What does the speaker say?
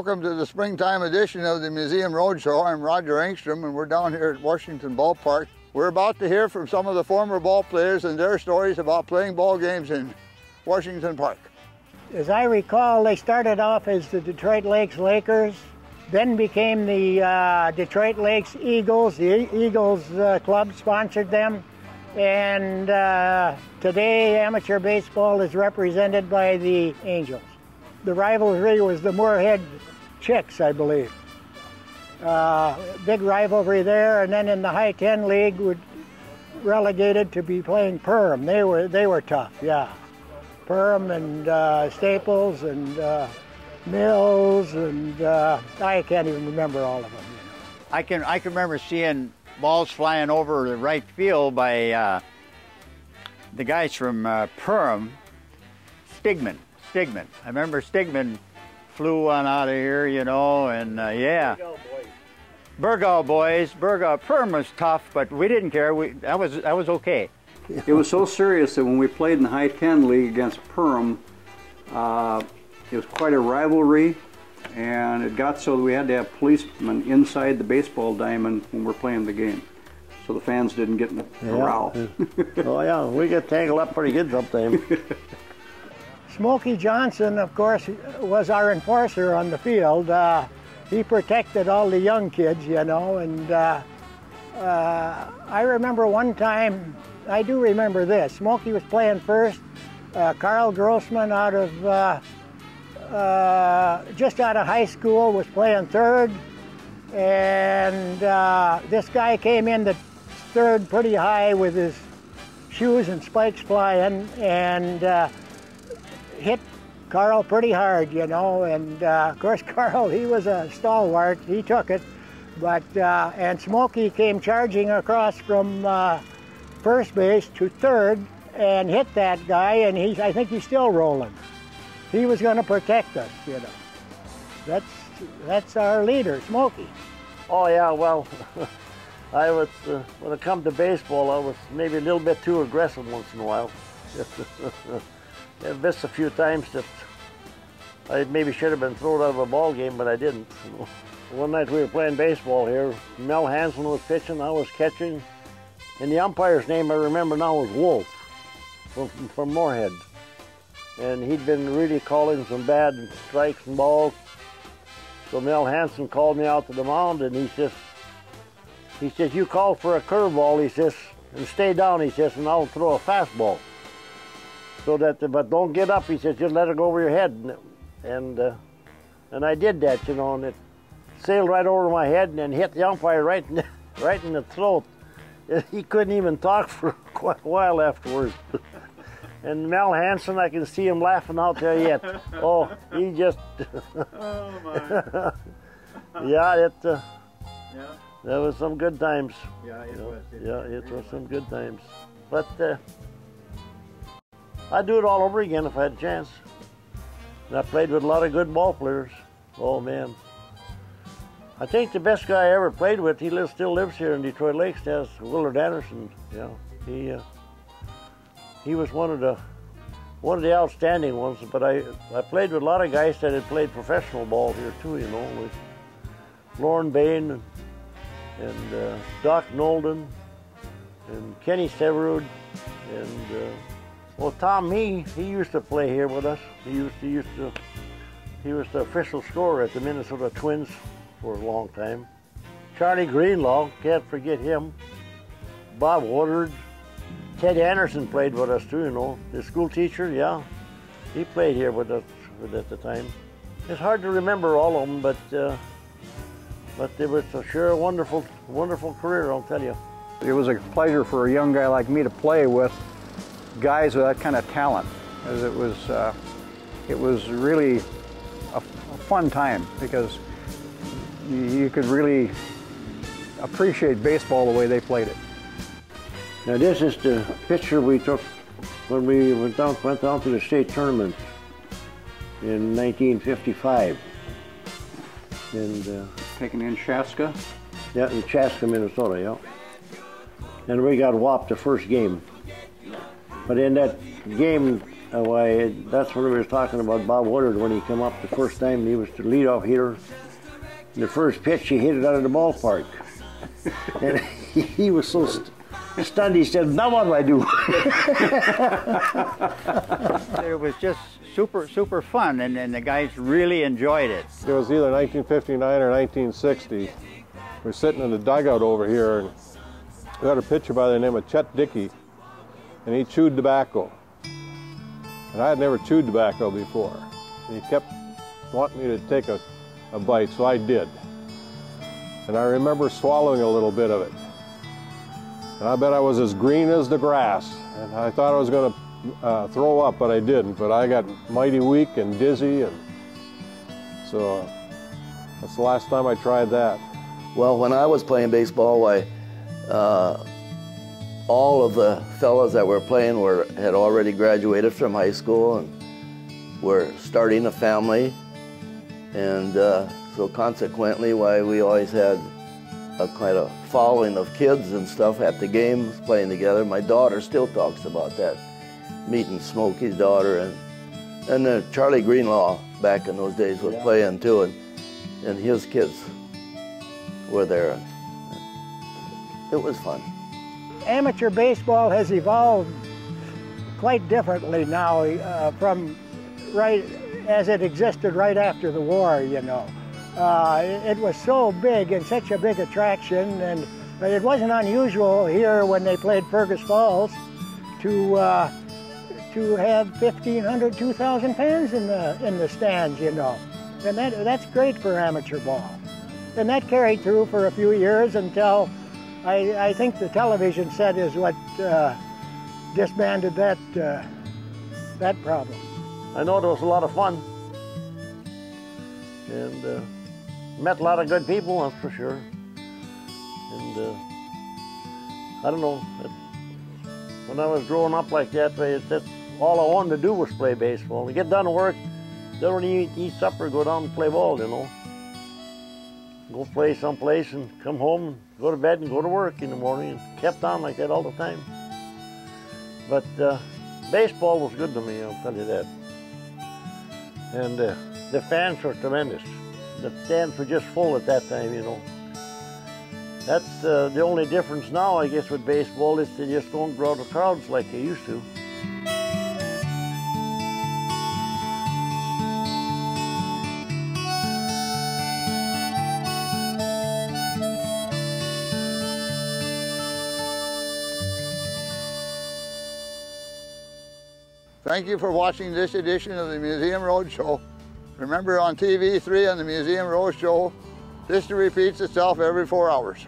welcome to the springtime edition of the Museum Roadshow. I'm Roger Engstrom, and we're down here at Washington Ballpark. We're about to hear from some of the former ball players and their stories about playing ball games in Washington Park. As I recall, they started off as the Detroit Lakes Lakers, then became the Detroit Lakes Eagles. The Eagles club sponsored them, and today amateur baseball is represented by the Angels. The rivalry was the Moorhead Chicks, I believe. Big rivalry there, and then in the High 10 League, were relegated to be playing Perham. They were tough, yeah. Perham and Staples and Mills, and I can't even remember all of them. I can remember seeing balls flying over the right field by the guys from Perham, Stigman. I remember Stigman flew one out of here, you know, and yeah. Burgall boys. Perham was tough, but we didn't care. That was okay. It was so serious that when we played in the High 10 League against Perham, it was quite a rivalry, and it got so that we had to have policemen inside the baseball diamond when we're playing the game, so the fans didn't get in a row. Oh yeah, we get tangled up pretty good sometimes. Smokey Johnson, of course, was our enforcer on the field. He protected all the young kids, you know, and I remember one time, I do remember this, Smokey was playing first, Carl Grossman out of, just out of high school was playing third, and this guy came in the third pretty high with his shoes and spikes flying, and hit Carl pretty hard, you know, and of course Carl, he was a stalwart, he took it, but, and Smokey came charging across from first base to third and hit that guy, and I think he's still rolling. He was going to protect us, you know. That's our leader, Smokey. Oh yeah, well, I was, when it come to baseball, I was maybe a little bit too aggressive once in a while. I missed a few times that I maybe should have been thrown out of a ball game, but I didn't. One night we were playing baseball here. Mel Hansen was pitching, I was catching, and the umpire's name I remember now was Wolf from Moorhead. And he'd been really calling some bad strikes and balls. So Mel Hansen called me out to the mound, and he says, you call for a curveball, he says, and stay down, he says, and I'll throw a fastball. So that, but don't get up, he says, just let it go over your head. And I did that, you know, and it sailed right over my head and then hit the umpire right in the throat. He couldn't even talk for quite a while afterwards. And Mel Hansen, I can see him laughing out there yet. Oh, he just... Oh, my. Yeah, Yeah. that was some good times. Yeah, it was. Yeah, it was some good times. But I'd do it all over again if I had a chance. And I played with a lot of good ball players. Oh, man. I think the best guy I ever played with, he still lives here in Detroit Lakes, that's Willard Anderson. Yeah, he was one of the outstanding ones. But I played with a lot of guys that had played professional ball here too, you know, with Lorne Bain and Doc Nolden and Kenny Severud and well, Tom Mee, he used to play here with us. He was the official scorer at the Minnesota Twins for a long time. Charlie Greenlaw, can't forget him. Bob Woodard. Ted Anderson played with us too, you know. The school teacher, yeah. He played here with us at the time. It's hard to remember all of them, but it was sure a wonderful, wonderful career, I'll tell you. It was a pleasure for a young guy like me to play with guys with that kind of talent, as it was really a fun time, because you could really appreciate baseball the way they played it. Now this is the picture we took when we went down to the state tournament in 1955. And taken in Chaska? Yeah, in Chaska, Minnesota, yeah. And we got whopped the first game. But in that game, Why, that's what we were talking about Bob Woodard when he came up the first time. He was the leadoff hitter. The first pitch, he hit it out of the ballpark. And he was so stunned, he said, "Now what do I do?" It was just super fun, and the guys really enjoyed it. It was either 1959 or 1960. We're sitting in the dugout over here, and we had a pitcher by the name of Chet Dickey, and he chewed tobacco. And I had never chewed tobacco before. And he kept wanting me to take a bite, so I did. And I remember swallowing a little bit of it. And I bet I was as green as the grass. And I thought I was going to throw up, but I didn't. But I got mighty weak and dizzy, and so that's the last time I tried that. Well, when I was playing baseball, all of the fellas that were playing had already graduated from high school and were starting a family. And so consequently, we always had a kind of following of kids and stuff at the games, playing together. My daughter still talks about that, meeting Smokey's daughter, and Charlie Greenlaw back in those days was playing too, and his kids were there. It was fun. Amateur baseball has evolved quite differently now from right as it existed right after the war, you know. It was so big and such a big attraction, and it wasn't unusual here when they played Fergus Falls to have 1,500, 2,000 fans in the stands, you know. And that's great for amateur ball. And that carried through for a few years until I think the television set is what disbanded that problem. I know it was a lot of fun, and met a lot of good people, that's for sure. And I don't know, when I was growing up like that, that's all I wanted to do was play baseball. To get done work, don't eat supper, go down and play ball, you know. Go play someplace and come home and go to bed and go to work in the morning, and kept on like that all the time. But baseball was good to me, I'll tell you that. And the fans were tremendous. The stands were just full at that time, you know. That's the only difference now, I guess, with baseball is they just don't draw the crowds like they used to. Thank you for watching this edition of the Museum Roadshow. Remember, on TV3 and the Museum Roadshow, history repeats itself every 4 hours.